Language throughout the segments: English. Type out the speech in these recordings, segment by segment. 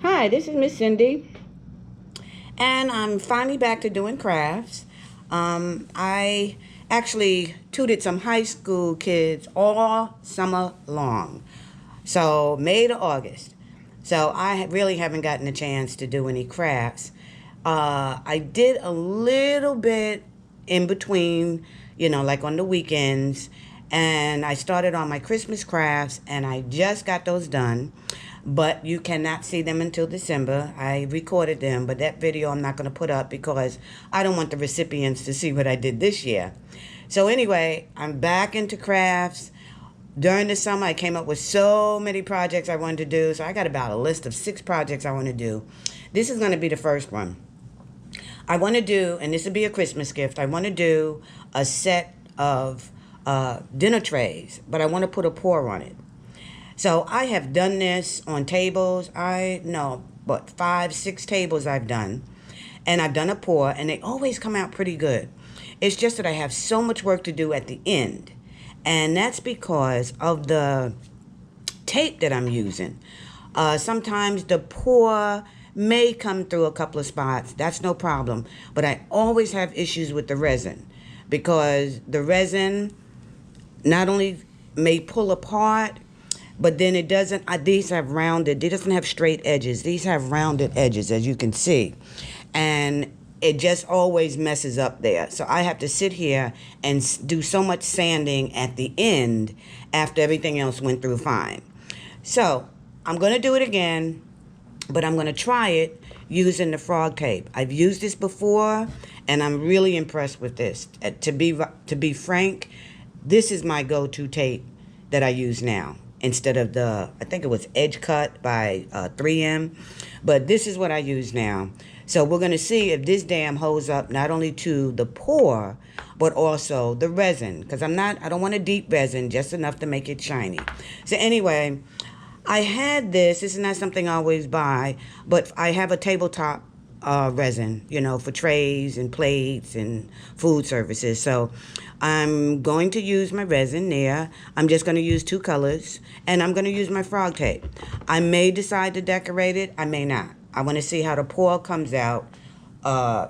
Hi, this is Miss Cindy, and I'm finally back to doing crafts. I actually tutored some high school kids all summer long, so May to August. So I really haven't gotten a chance to do any crafts. I did a little bit in between, like on the weekends, and I started on my Christmas crafts, and I just got those done. But you cannot see them until December. I recorded them, but that video I'm not going to put up because I don't want the recipients to see what I did this year. So anyway, I'm back into crafts. During the summer, I came up with so many projects I wanted to do. So I got about a list of 6 projects I want to do. This is going to be the first one. I want to do, and this will be a Christmas gift, I want to do a set of dinner trays, but I want to put a pour on it. So I have done this on tables. I know, but 5, 6 tables I've done. And I've done a pour, and they always come out pretty good. It's just that I have so much work to do at the end. And that's because of the tape that I'm using. Sometimes the pour may come through a couple of spots. That's no problem. But I always have issues with the resin because the resin not only may pull apart, but then it doesn't, these have rounded, it doesn't have straight edges. These have rounded edges, as you can see. And it just always messes up there. So I have to sit here and do so much sanding at the end after everything else went through fine. So I'm going to do it again, but I'm going to try it using the frog tape. I've used this before, and I'm really impressed with this. To be frank, this is my go-to tape that I use now instead of I think it was Edge Cut by 3M, but this is what I use now. So we're going to see if this dam holds up not only to the pour, but also the resin, because I don't want a deep resin, just enough to make it shiny. So anyway, I had this is not something I always buy, but I have a tabletop resin, for trays and plates and food services. So I'm going to use my resin there. I'm just going to use 2 colors, and I'm going to use my frog tape. I may decide to decorate it. I may not. I want to see how the pour comes out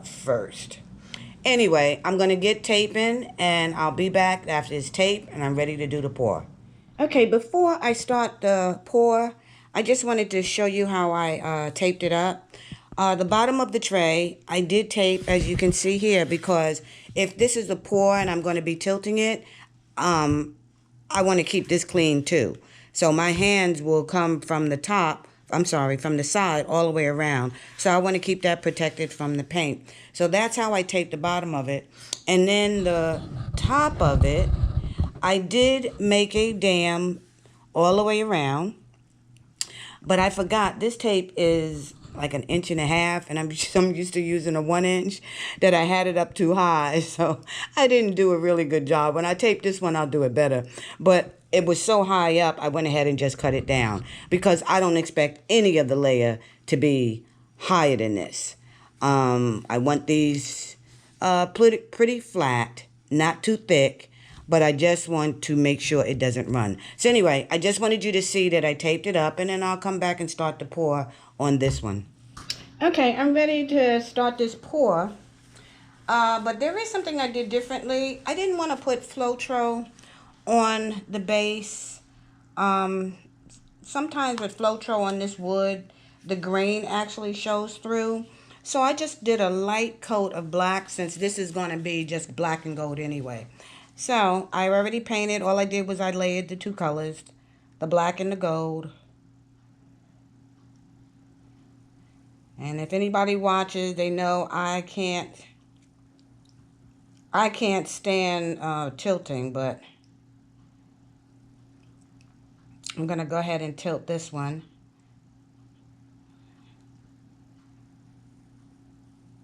first. Anyway, I'm going to get taping, and I'll be back after this tape, and I'm ready to do the pour. Okay, before I start the pour, I just wanted to show you how I taped it up. The bottom of the tray, I did tape, as you can see here, because if this is a pour and I'm going to be tilting it, I want to keep this clean too. So my hands will come from the top, from the side all the way around. So I want to keep that protected from the paint. So that's how I taped the bottom of it. And then the top of it, I did make a dam all the way around, but I forgot this tape is like 1.5 inches, and I'm used to using a 1 inch that I had it up too high, so I didn't do a really good job. When I tape this one, I'll do it better. But it was so high up, I went ahead and just cut it down because I don't expect any of the layer to be higher than this. I want these pretty flat, not too thick, but I just want to make sure it doesn't run. So anyway, I just wanted you to see that I taped it up, and then I'll come back and start the pour on this one. Okay, I'm ready to start this pour. But there is something I did differently. I didn't want to put Flotro on the base. Sometimes with Flotro on this wood, the grain actually shows through. So I just did a light coat of black since this is going to be just black and gold anyway. So I already painted. All I did was I layered the 2 colors, the black and the gold. And if anybody watches, they know I can't stand tilting, but I'm going to go ahead and tilt this one.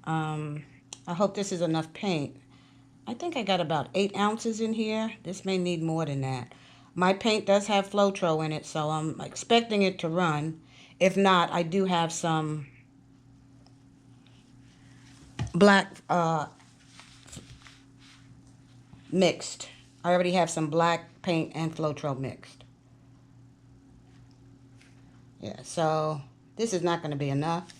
I hope this is enough paint. I think I got about 8 ounces in here. This may need more than that. My paint does have Flotro in it, so I'm expecting it to run. If not, I do have some black mixed. I already have some black paint and Flotro mixed. Yeah, so This is not going to be enough.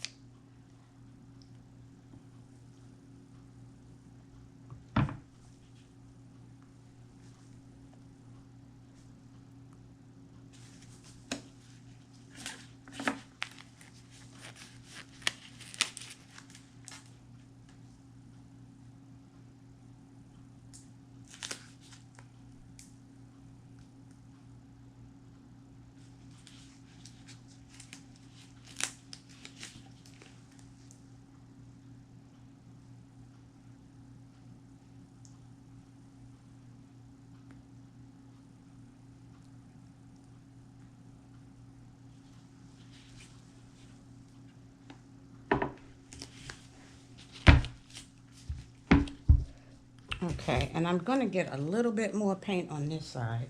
Okay, and I'm going to get a little bit more paint on this side.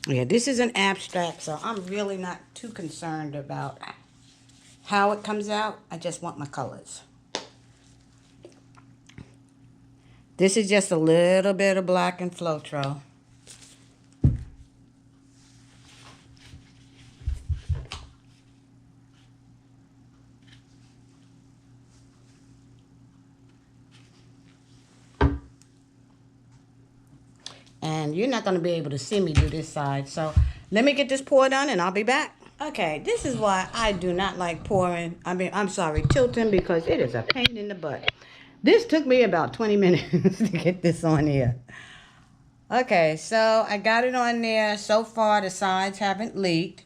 Yeah, this is an abstract, so I'm really not too concerned about how it comes out. I just want my colors. This is just a little bit of black and Floetrol. And you're not going to be able to see me do this side. So let me get this pour done and I'll be back. Okay, this is why I do not like pouring. Tilting, because it is a pain in the butt. This took me about 20 minutes to get this on here. Okay, so I got it on there. So far, the sides haven't leaked.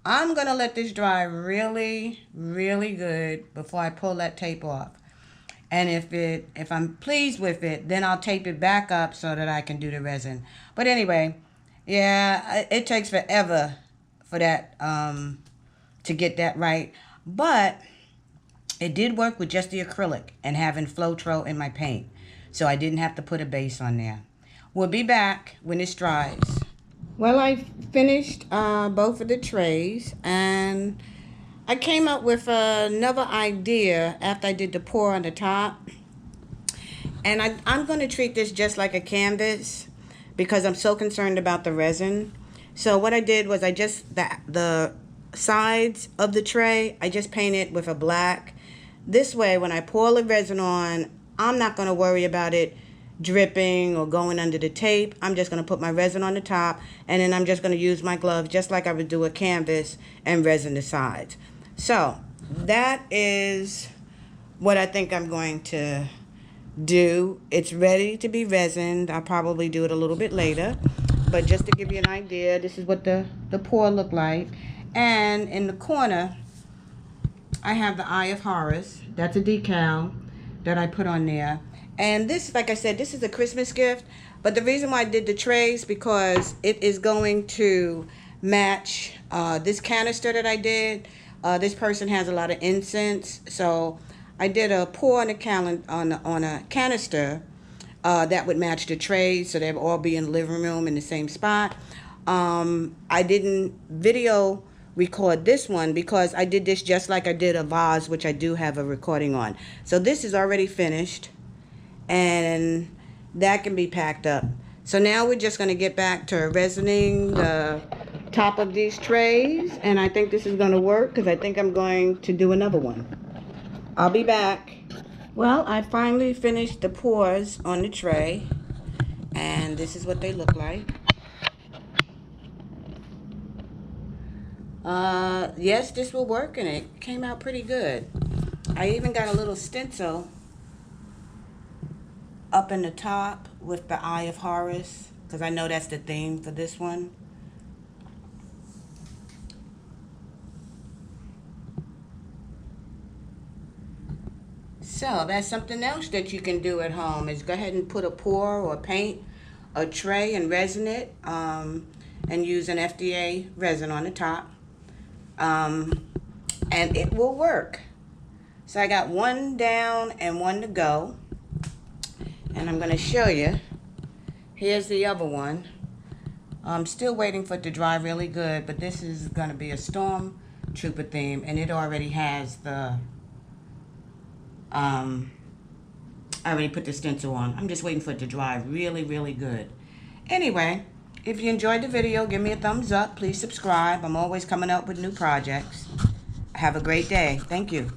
I'm going to let this dry really, really good before I pull that tape off. And if I'm pleased with it, then I'll tape it back up so that I can do the resin. But anyway, yeah, it takes forever for that to get that right. But it did work with just the acrylic and having Floetrol in my paint. So I didn't have to put a base on there. We'll be back when this dries. Well, I finished both of the trays, and I came up with another idea after I did the pour on the top. And I'm going to treat this just like a canvas because I'm so concerned about the resin. So what I did was the sides of the tray, I just painted with a black. This way, when I pour the resin on, I'm not going to worry about it dripping or going under the tape. I'm just going to put my resin on the top, and then I'm just going to use my glove just like I would do a canvas and resin the sides. So that is what I think I'm going to do. It's ready to be resined. I'll probably do it a little bit later, but just to give you an idea, this is what the pour looked like. And in the corner, I have the Eye of Horus. That's a decal that I put on there. And this, like I said, this is a Christmas gift. But the reason why I did the trays, because it is going to match this canister that I did. This person has a lot of incense, so I did a pour on a canister that would match the trays, so they'd all be in the living room in the same spot. I didn't video record this one because I did this just like I did a vase, which I do have a recording on. So this is already finished, and that can be packed up. So now we're just going to get back to resining the top of these trays, and I think this is going to work because I think I'm going to do another one. I'll be back. Well, I finally finished the pours on the tray, and this is what they look like. Yes, this will work, and it came out pretty good. I even got a little stencil up in the top with the Eye of Horus, because I know that's the theme for this one. So that's something else that you can do at home, is go ahead and put a pour or paint a tray and resin it. and use an FDA resin on the top. And it will work. So I got one down and one to go. And I'm going to show you. Here's the other one. I'm still waiting for it to dry really good, but this is going to be a Stormtrooper theme, and it already has the, I already put the stencil on. I'm just waiting for it to dry really, really good. Anyway, if you enjoyed the video, give me a thumbs up. Please subscribe. I'm always coming up with new projects. Have a great day. Thank you.